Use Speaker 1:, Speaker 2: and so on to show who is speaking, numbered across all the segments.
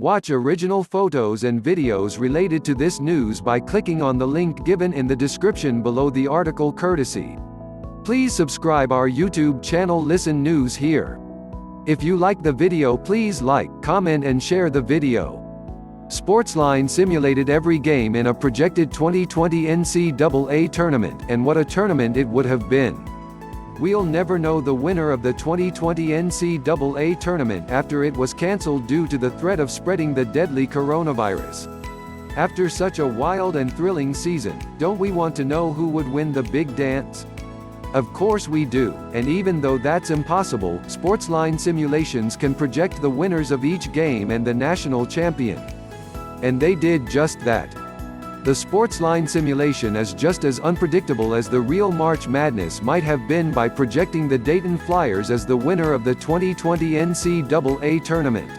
Speaker 1: Watch original photos and videos related to this news by clicking on the link given in the description below the article courtesy. Please subscribe our YouTube channel Listen News Here. If you like the video, please like, comment and share the video. SportsLine simulated every game in a projected 2020 NCAA tournament, and what a tournament it would have been. We'll never know the winner of the 2020 NCAA tournament after it was cancelled due to the threat of spreading the deadly coronavirus. After such a wild and thrilling season, don't we want to know who would win the big dance? Of course we do, and even though that's impossible, SportsLine simulations can project the winners of each game and the national champion. And they did just that. The SportsLine simulation is just as unpredictable as the real March Madness might have been by projecting the Dayton Flyers as the winner of the 2020 NCAA tournament.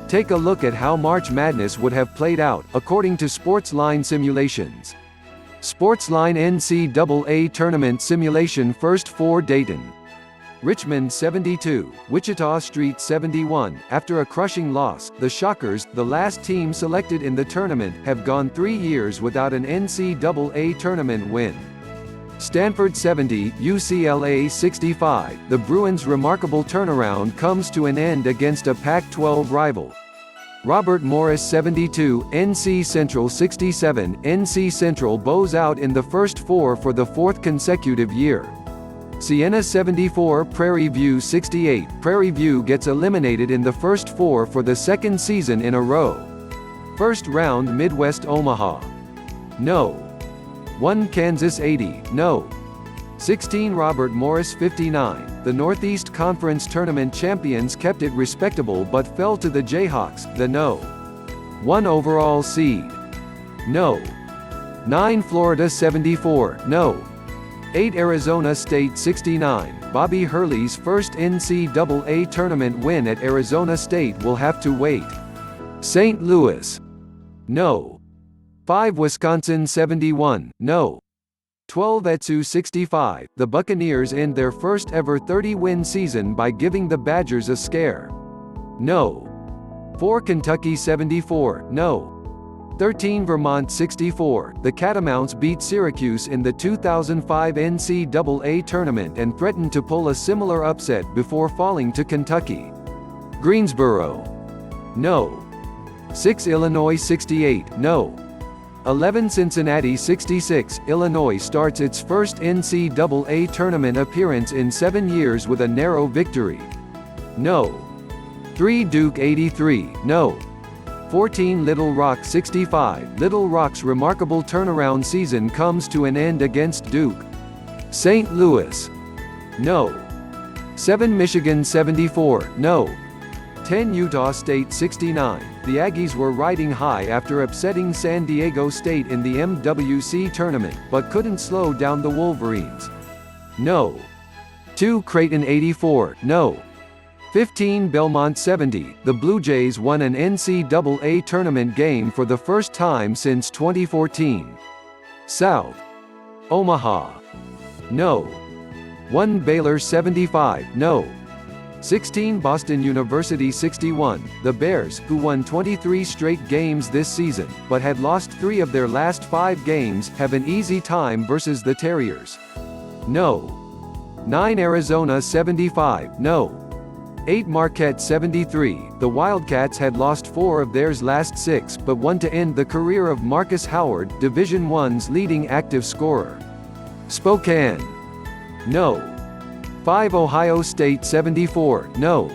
Speaker 1: Take a look at how March Madness would have played out, according to SportsLine simulations. SportsLine NCAA Tournament Simulation First 4 Dayton. Richmond 72, Wichita Street 71. After a crushing loss, the Shockers, the last team selected in the tournament, have gone 3 years without an NCAA tournament win. Stanford 70, UCLA 65. The Bruins' remarkable turnaround comes to an end against a Pac-12 rival. Robert Morris 72, NC Central 67. NC Central bows out in the first four for the fourth consecutive year. Siena 74, Prairie View 68. Prairie View gets eliminated in the first four for the second season in a row. First round Midwest Omaha. No. 1 Kansas 80, no. 16 Robert Morris 59. The Northeast Conference Tournament champions kept it respectable but fell to the Jayhawks, the no. 1 overall seed. No. 9 Florida 74, no. 8 Arizona State 69. Bobby Hurley's first NCAA tournament win at Arizona State will have to wait. St. Louis. No. 5 Wisconsin 71, no. 12 Etsu 65. The Buccaneers end their first ever 30-win season by giving the Badgers a scare. No. 4 Kentucky 74, no. 13 Vermont 64. The Catamounts beat Syracuse in the 2005 NCAA tournament and threatened to pull a similar upset before falling to Kentucky. Greensboro. No. 6 Illinois 68, no. 11 Cincinnati 66. Illinois starts its first NCAA tournament appearance in 7 years with a narrow victory. No. 3 Duke 83, no. 14 Little Rock 65. Little Rock's remarkable turnaround season comes to an end against Duke. St. Louis. No. 7 Michigan 74, no. 10 Utah State 69. The Aggies were riding high after upsetting San Diego State in the MWC tournament, but couldn't slow down the Wolverines. No. 2 Creighton 84, no. 15 Belmont 70. The Blue Jays won an NCAA tournament game for the first time since 2014. South. Omaha. No. 1 Baylor 75, no. 16 Boston University 61. The Bears, who won 23 straight games this season, but had lost 3 of their last 5 games, have an easy time versus the Terriers. No. 9 Arizona 75, no. 8 Marquette 73. The Wildcats had lost 4 of theirs last 6 but won to end the career of Marcus Howard, Division I's leading active scorer. Spokane. No. 5 Ohio State 74, no.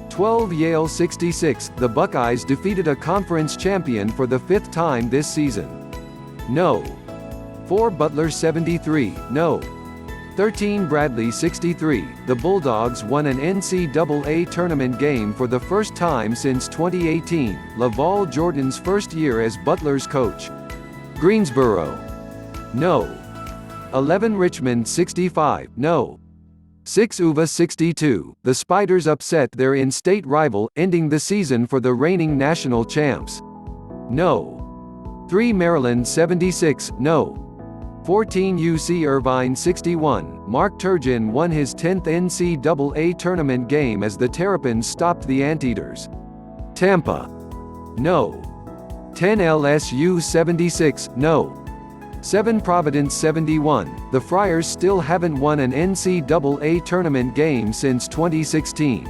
Speaker 1: 12 Yale 66. The Buckeyes defeated a conference champion for the 5th time this season. No. 4 Butler 73, no. 13 Bradley 63. The Bulldogs won an NCAA tournament game for the first time since 2018, Laval Jordan's first year as Butler's coach. Greensboro. No. 11 Richmond 65, no. 6 UVA 62. The Spiders upset their in-state rival, ending the season for the reigning national champs. No. 3 Maryland 76, no. 14 UC Irvine 61. Mark Turgeon won his 10th NCAA tournament game as the Terrapins stopped the Anteaters. Tampa. No. 10 LSU 76, no. 7 Providence 71, the Friars still haven't won an NCAA Tournament game since 2016.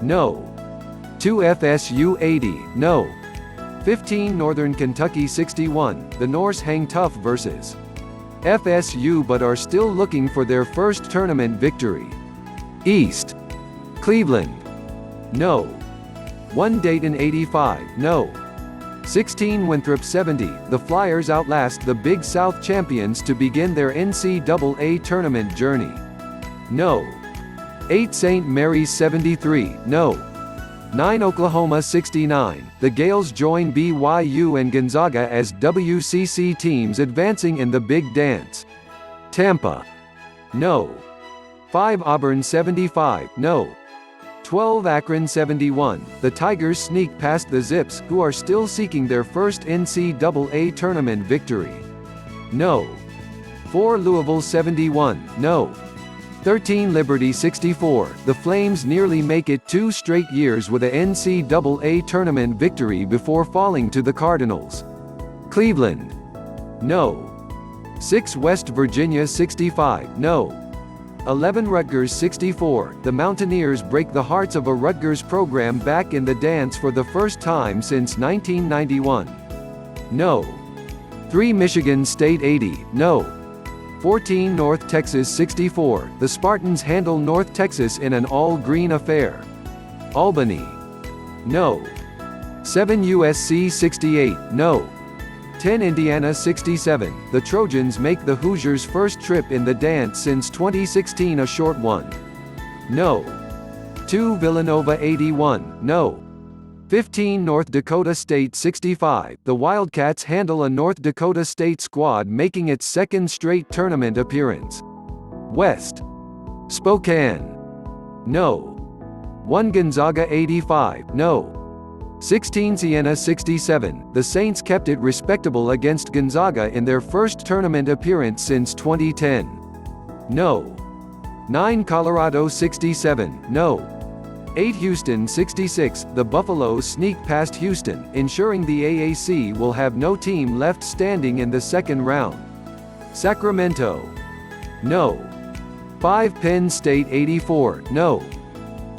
Speaker 1: No. 2 FSU 80, no. 15 Northern Kentucky 61, the Norse hang tough versus FSU but are still looking for their first tournament victory. East. Cleveland. No. 1 Dayton 85, no. 16 Winthrop 70, the Flyers outlast the Big South champions to begin their NCAA tournament journey. No. 8 St. Mary's 73, no. 9 Oklahoma 69, the Gales join BYU and Gonzaga as WCC teams advancing in the Big Dance. Tampa. No. 5 Auburn 75, no. 12 Akron 71, the Tigers sneak past the Zips, who are still seeking their first NCAA tournament victory. No. 4 Louisville 71, no. 13 Liberty 64, the Flames nearly make it 2 straight years with a NCAA tournament victory before falling to the Cardinals. Cleveland. No. 6 West Virginia 65, no. 11 Rutgers 64, the Mountaineers break the hearts of a Rutgers program back in the dance for the first time since 1991. No. 3 Michigan State 80, no. 14 North Texas 64, the Spartans handle North Texas in an all-green affair. Albany. No. 7 USC 68, no. 10 Indiana 67, the Trojans make the Hoosiers' first trip in the dance since 2016, a short one. No. 2 Villanova 81, no. 15 North Dakota State 65, the Wildcats handle a North Dakota State squad making its second straight tournament appearance. West. Spokane. No. 1 Gonzaga 85, no. 16 Siena 67, the Saints kept it respectable against Gonzaga in their first tournament appearance since 2010. No. 9 Colorado 67, no. 8 Houston 66, the Buffaloes sneak past Houston, ensuring the AAC will have no team left standing in the second round. Sacramento. No. 5 Penn State 84, no.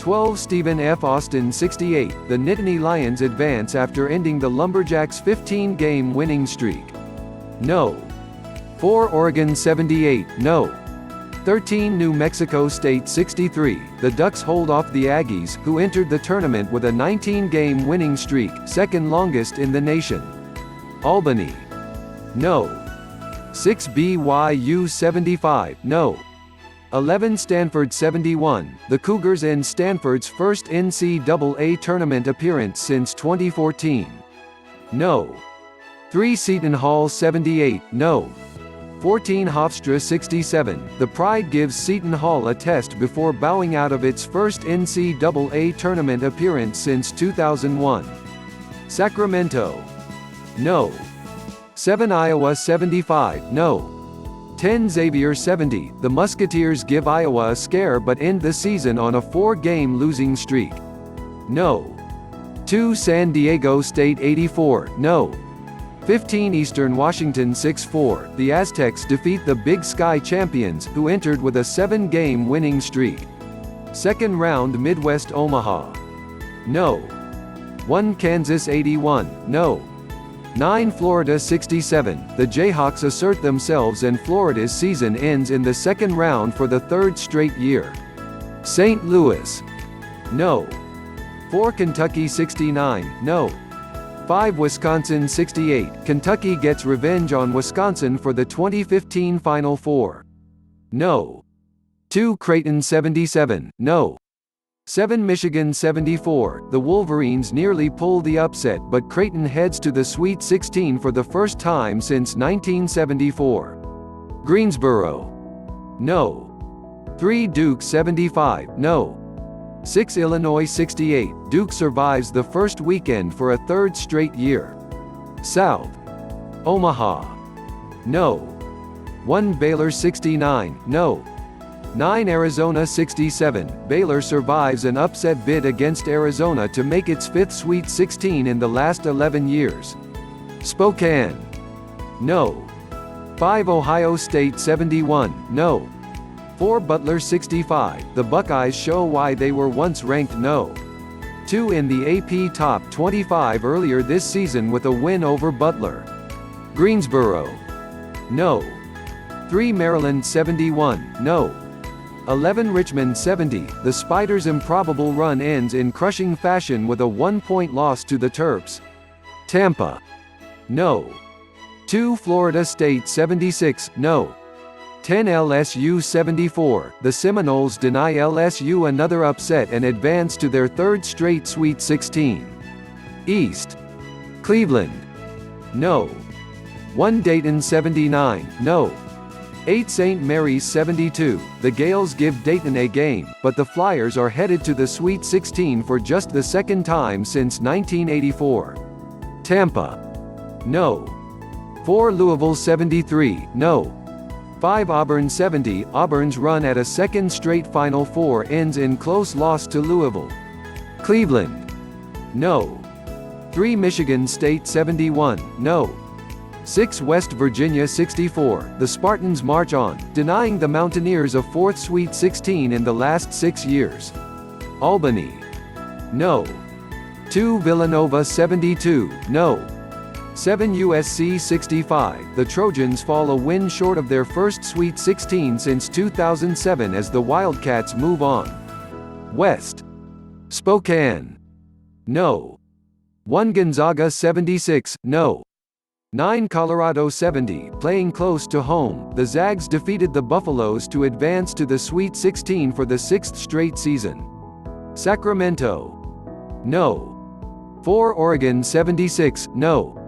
Speaker 1: 12 Stephen F. Austin 68, the Nittany Lions advance after ending the Lumberjacks' 15-game winning streak. No. 4 Oregon 78, no. 13 New Mexico State 63, the Ducks hold off the Aggies, who entered the tournament with a 19-game winning streak, second longest in the nation. Albany. No. 6 BYU 75, no. 11 Stanford 71, the Cougars end Stanford's first NCAA tournament appearance since 2014. No. 3 Seton Hall 78, no. 14 Hofstra 67, the Pride gives Seton Hall a test before bowing out of its first NCAA tournament appearance since 2001. Sacramento. No. 7 Iowa 75, no. 10 Xavier 70, the Musketeers give Iowa a scare but end the season on a 4-game losing streak. No. 2 San Diego State 84, no. 15 Eastern Washington 6-4, the Aztecs defeat the Big Sky champions, who entered with a 7-game winning streak. Second round Midwest Omaha. No. 1 Kansas 81, no. 9 Florida 67, the Jayhawks assert themselves and Florida's season ends in the second round for the third straight year. St. Louis. No. 4 Kentucky 69, no. 5 Wisconsin 68, Kentucky gets revenge on Wisconsin for the 2015 Final Four. No. 2 Creighton 77, no. 7 Michigan 74, the Wolverines nearly pull the upset but Creighton heads to the Sweet 16 for the first time since 1974. Greensboro. No. 3 Duke 75, no. 6 Illinois 68, Duke survives the first weekend for a third straight year. South. Omaha. No. 1 Baylor 69, no. 9 Arizona 67, Baylor survives an upset bid against Arizona to make its 5th Sweet 16 in the last 11 years. Spokane. No. 5 Ohio State 71, no. 4 Butler 65, the Buckeyes show why they were once ranked no. 2 in the AP Top 25 earlier this season with a win over Butler. Greensboro. No. 3 Maryland 71, no. 11 Richmond 70, the Spiders' improbable run ends in crushing fashion with a 1-point loss to the Terps. Tampa. No. 2 Florida State 76, no. 10 LSU 74, the Seminoles deny LSU another upset and advance to their 3rd straight Sweet 16. East. Cleveland. No. 1 Dayton 79, no. 8 St. Mary's 72, the Gales give Dayton a game, but the Flyers are headed to the Sweet 16 for just the 2nd time since 1984. Tampa. No. 4 Louisville 73, no. 5 Auburn 70, Auburn's run at a 2nd straight Final Four ends in close loss to Louisville. Cleveland. No. 3 Michigan State 71, no. 6 West Virginia 64, the Spartans march on, denying the Mountaineers a 4th Sweet 16 in the last 6 years. Albany. No. 2 Villanova 72, no. 7 USC 65, the Trojans fall a win short of their first Sweet 16 since 2007 as the Wildcats move on. West. Spokane. No. 1 Gonzaga 76, no. 9 Colorado 70, playing close to home, the Zags defeated the Buffaloes to advance to the Sweet 16 for the 6th straight season. Sacramento. No. 4 Oregon 76, no.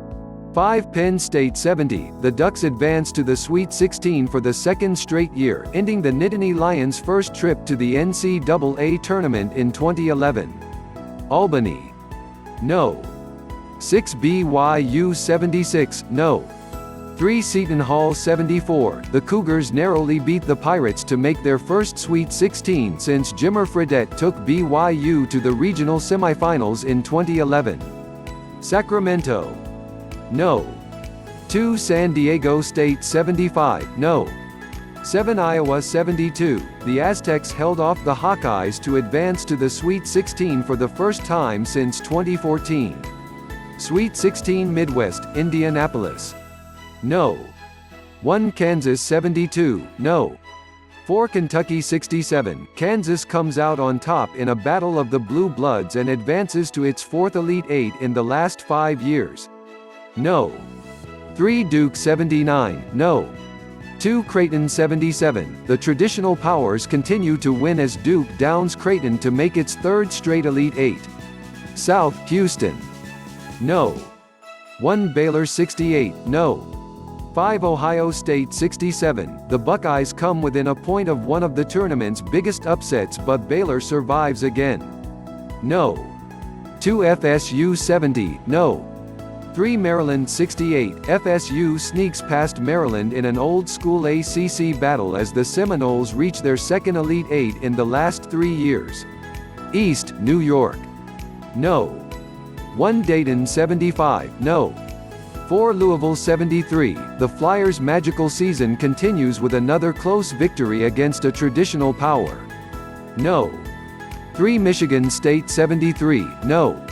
Speaker 1: 5 Penn State 70, the Ducks advance to the Sweet 16 for the 2nd straight year, ending the Nittany Lions' first trip to the NCAA Tournament in 2011. Albany. No. 6 BYU 76, no. 3 Seton Hall 74, the Cougars narrowly beat the Pirates to make their first Sweet 16 since Jimmer Fredette took BYU to the regional semifinals in 2011. Sacramento. No. 2 San Diego State 75, no. 7 Iowa 72, the Aztecs held off the Hawkeyes to advance to the Sweet 16 for the first time since 2014. Sweet 16 Midwest, Indianapolis. No. 1 Kansas 72, no. 4 Kentucky 67, Kansas comes out on top in a battle of the Blue Bloods and advances to its 4th Elite Eight in the last 5 years. No. 3 Duke 79, no. 2 Creighton 77, the traditional powers continue to win as Duke downs Creighton to make its 3rd straight Elite Eight. South Houston. No. 1 Baylor 68, no. 5 Ohio State 67, the Buckeyes come within a point of one of the tournament's biggest upsets but Baylor survives again. No. 2 FSU 70, no. 3 Maryland 68, FSU sneaks past Maryland in an old-school ACC battle as the Seminoles reach their 2nd Elite Eight in the last 3 years. East New York. No. 1 Dayton 75, no. 4 Louisville 73, the Flyers' magical season continues with another close victory against a traditional power. No. 3 Michigan State 73, no.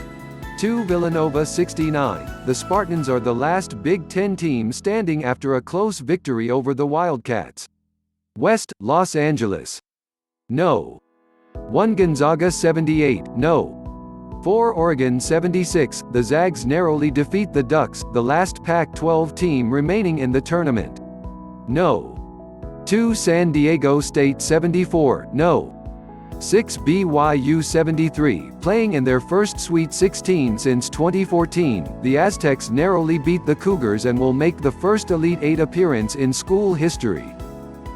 Speaker 1: 2 Villanova 69, the Spartans are the last Big Ten team standing after a close victory over the Wildcats. West Los Angeles. No. 1 Gonzaga 78, no. 4 Oregon 76, the Zags narrowly defeat the Ducks, the last Pac-12 team remaining in the tournament. No. 2 San Diego State 74, no. 6 BYU 73, playing in their first Sweet 16 since 2014, the Aztecs narrowly beat the Cougars and will make the first Elite Eight appearance in school history.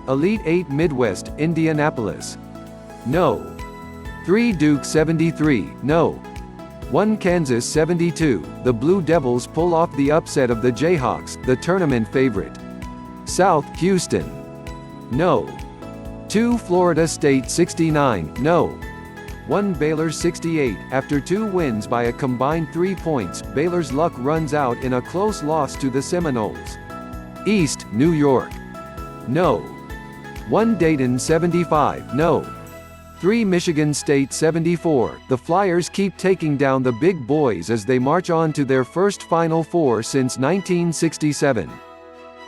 Speaker 1: Elite Eight Midwest, Indianapolis. No. 3 Duke 73, no. 1 Kansas 72, the Blue Devils pull off the upset of the Jayhawks, the tournament favorite. South Houston. No. 2 Florida State 69, no. 1 Baylor 68. After 2 wins by a combined 3 points, Baylor's luck runs out in a close loss to the Seminoles. East, New York. No. 1 Dayton 75, no. 3 Michigan State 74. The Flyers keep taking down the big boys as they march on to their first Final Four since 1967.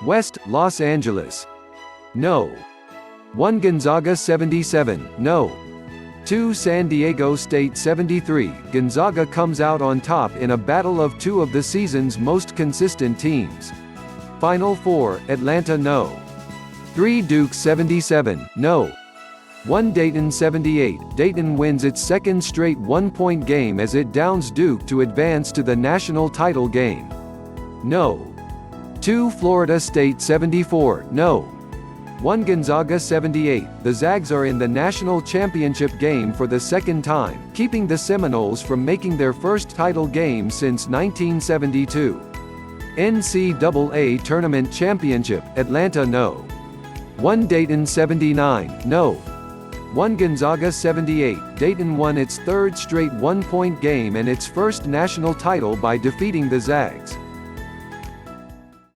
Speaker 1: West, Los Angeles. No. 1 Gonzaga 77, no. 2 San Diego State 73. Gonzaga comes out on top in a battle of 2 of the season's most consistent teams. Final Four, Atlanta, no. 3 Duke 77, no. 1 Dayton 78. Dayton wins its second straight one-point game as it downs Duke to advance to the national title game. No. 2 Florida State 74, no. 1 Gonzaga 78. The Zags are in the national championship game for the second time, keeping the Seminoles from making their first title game since 1972. NCAA Tournament Championship, Atlanta, no. 1 Dayton 79, no. 1 Gonzaga 78. Dayton won its third straight one-point game and its first national title by defeating the Zags.